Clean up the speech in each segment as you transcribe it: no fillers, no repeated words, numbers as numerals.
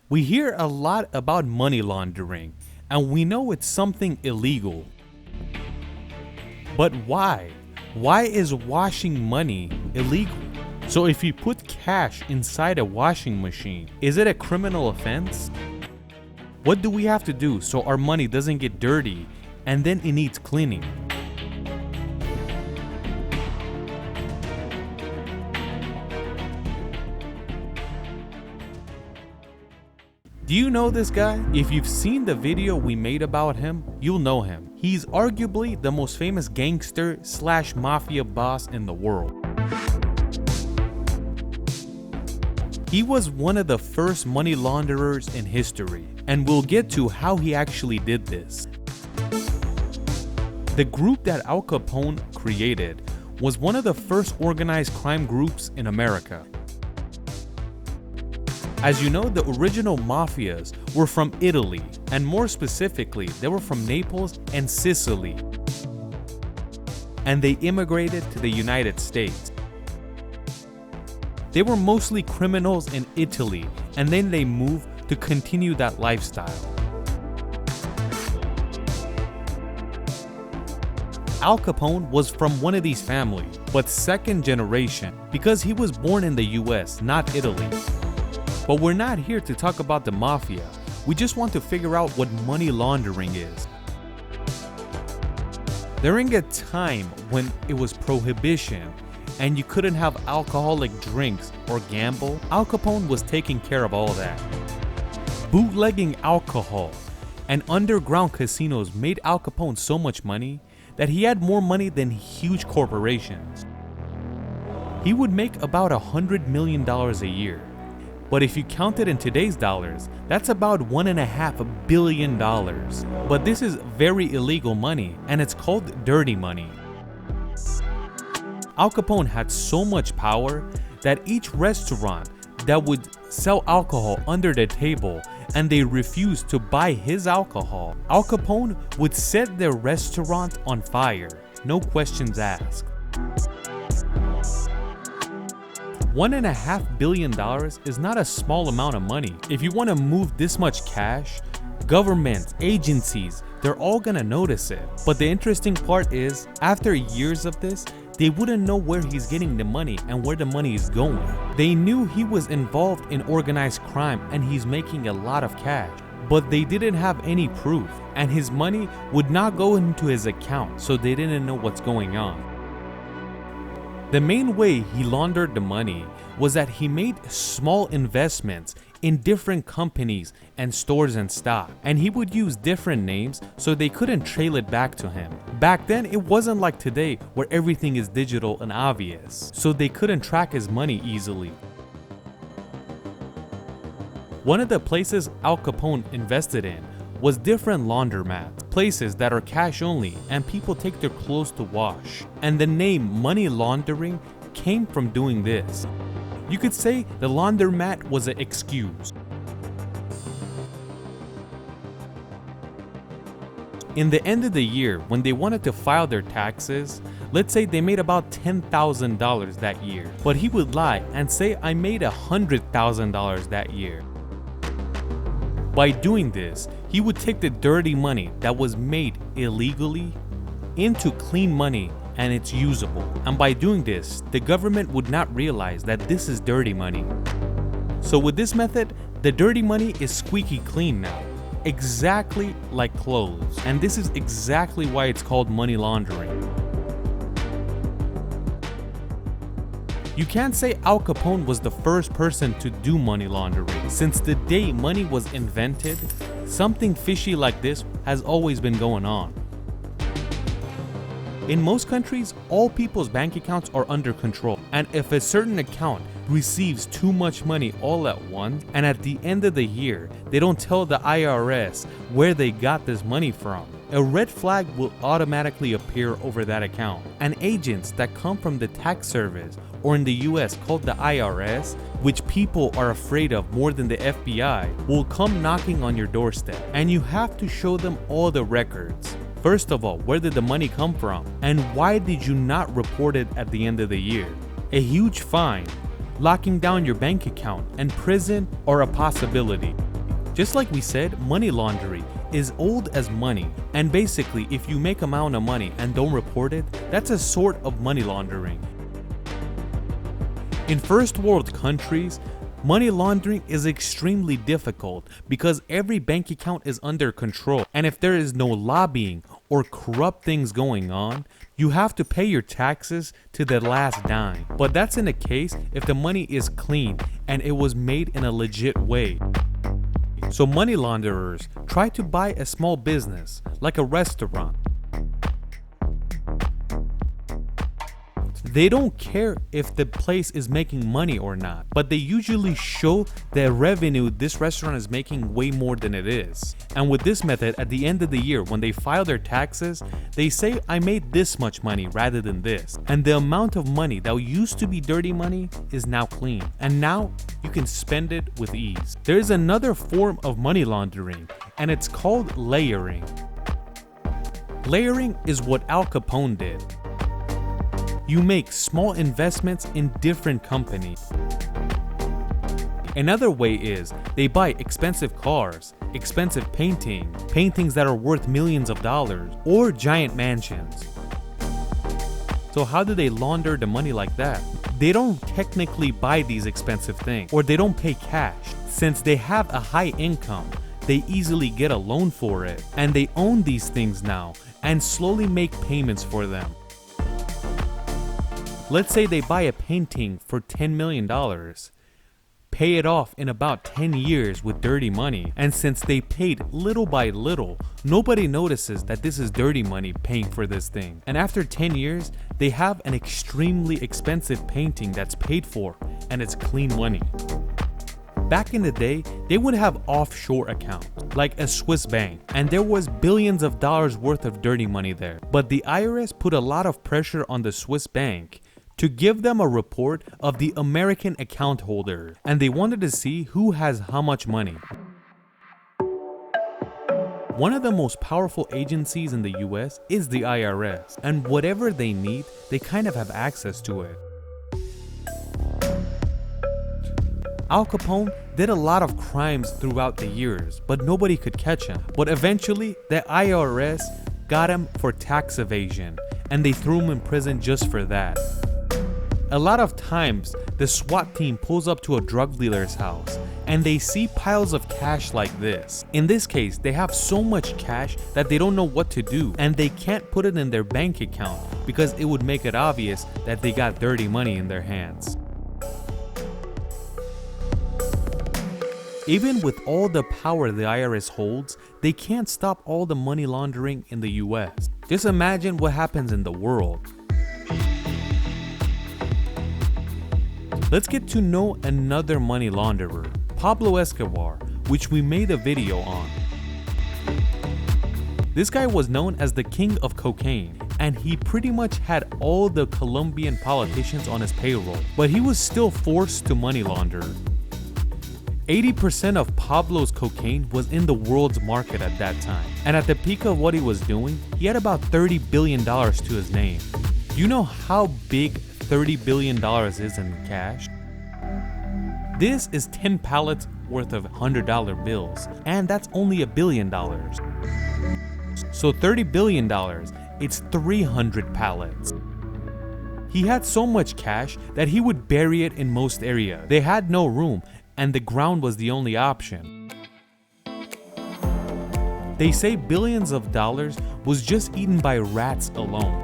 We hear a lot about money laundering, and we know it's something illegal. But why? Why is washing money illegal? So if you put cash inside a washing machine, is it a criminal offense? What do we have to do so our money doesn't get dirty and then it needs cleaning? Do you know this guy? If you've seen the video we made about him, you'll know him. He's arguably the most famous gangster / mafia boss in the world. He was one of the first money launderers in history, and we'll get to how he actually did this. The group that Al Capone created was one of the first organized crime groups in America. As you know, the original mafias were from Italy, and more specifically, they were from Naples and Sicily. And they immigrated to the United States. They were mostly criminals in Italy, and then they moved to continue that lifestyle. Al Capone was from one of these families, but second generation, because he was born in the US, not Italy. But we're not here to talk about the mafia, we just want to figure out what money laundering is. During a time when it was prohibition and you couldn't have alcoholic drinks or gamble, Al Capone was taking care of all that. Bootlegging alcohol and underground casinos made Al Capone so much money that he had more money than huge corporations. He would make about $100 million a year. But if you count it in today's dollars, that's about $1.5 billion. But this is very illegal money, and it's called dirty money. Al Capone had so much power that each restaurant that would sell alcohol under the table and they refused to buy his alcohol, Al Capone would set their restaurant on fire, no questions asked. $1.5 billion is not a small amount of money. If you want to move this much cash, governments, agencies, they're all gonna notice it. But the interesting part is, after years of this, they wouldn't know where he's getting the money and where the money is going. They knew he was involved in organized crime and he's making a lot of cash, but they didn't have any proof, and his money would not go into his account, so they didn't know what's going on. The main way he laundered the money was that he made small investments in different companies and stores and stock, and he would use different names so they couldn't trail it back to him. Back then, it wasn't like today where everything is digital and obvious, so they couldn't track his money easily. One of the places Al Capone invested in was different laundromats, places that are cash only and people take their clothes to wash. And the name money laundering came from doing this. You could say the laundromat was an excuse. In the end of the year, when they wanted to file their taxes, let's say they made about $10,000 that year, but he would lie and say, I made $100,000 that year. By doing this, he would take the dirty money that was made illegally into clean money and it's usable. And by doing this, the government would not realize that this is dirty money. So with this method, the dirty money is squeaky clean now, exactly like clothes. And this is exactly why it's called money laundering. You can't say Al Capone was the first person to do money laundering. Since the day money was invented, something fishy like this has always been going on. In most countries, all people's bank accounts are under control, and if a certain account receives too much money all at once, and at the end of the year, they don't tell the IRS where they got this money from, a red flag will automatically appear over that account. And agents that come from the tax service, or in the US called the IRS, which people are afraid of more than the FBI, will come knocking on your doorstep, and you have to show them all the records. First of all, where did the money come from? And why did you not report it at the end of the year? A huge fine, locking down your bank account, and prison are a possibility. Just like we said, money laundering is old as money, and basically if you make amount of money and don't report it, that's a sort of money laundering. In first world countries, money laundering is extremely difficult because every bank account is under control, and if there is no lobbying or corrupt things going on, you have to pay your taxes to the last dime. But that's in a case if the money is clean and it was made in a legit way. So money launderers try to buy a small business, like a restaurant. They don't care if the place is making money or not, but they usually show the revenue this restaurant is making way more than it is. And with this method, at the end of the year, when they file their taxes, they say, I made this much money rather than this. And the amount of money that used to be dirty money is now clean. And now you can spend it with ease. There is another form of money laundering, and it's called layering. Layering is what Al Capone did. You make small investments in different companies. Another way is they buy expensive cars, expensive paintings that are worth millions of dollars, or giant mansions. So how do they launder the money like that? They don't technically buy these expensive things, or they don't pay cash. Since they have a high income, they easily get a loan for it, and they own these things now and slowly make payments for them. Let's say they buy a painting for $10 million, pay it off in about 10 years with dirty money, and since they paid little by little, nobody notices that this is dirty money paying for this thing. And after 10 years, they have an extremely expensive painting that's paid for, and it's clean money. Back in the day, they would have offshore accounts, like a Swiss bank, and there was billions of dollars worth of dirty money there. But the IRS put a lot of pressure on the Swiss bank to give them a report of the American account holder, and they wanted to see who has how much money. One of the most powerful agencies in the US is the IRS, and whatever they need, they kind of have access to it. Al Capone did a lot of crimes throughout the years, but nobody could catch him. But eventually, the IRS got him for tax evasion, and they threw him in prison just for that. A lot of times, the SWAT team pulls up to a drug dealer's house and they see piles of cash like this. In this case, they have so much cash that they don't know what to do, and they can't put it in their bank account because it would make it obvious that they got dirty money in their hands. Even with all the power the IRS holds, they can't stop all the money laundering in the US. Just imagine what happens in the world. Let's get to know another money launderer, Pablo Escobar, which we made a video on. This guy was known as the king of cocaine, and he pretty much had all the Colombian politicians on his payroll, but he was still forced to money launder. 80% of Pablo's cocaine was in the world's market at that time, and at the peak of what he was doing, he had about $30 billion to his name. Do you know how big $30 billion is in cash? This is 10 pallets worth of $100 bills, and that's only $1 billion. So $30 billion, it's 300 pallets. He had so much cash that he would bury it in most areas. They had no room, and the ground was the only option. They say billions of dollars was just eaten by rats alone.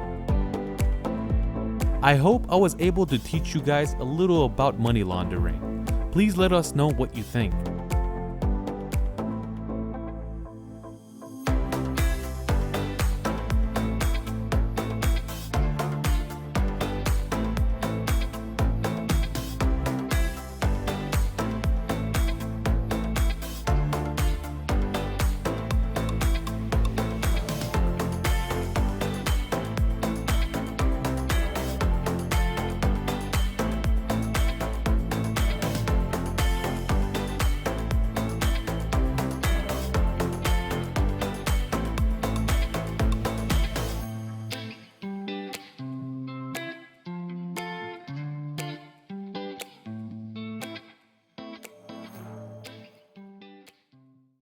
I hope I was able to teach you guys a little about money laundering. Please let us know what you think.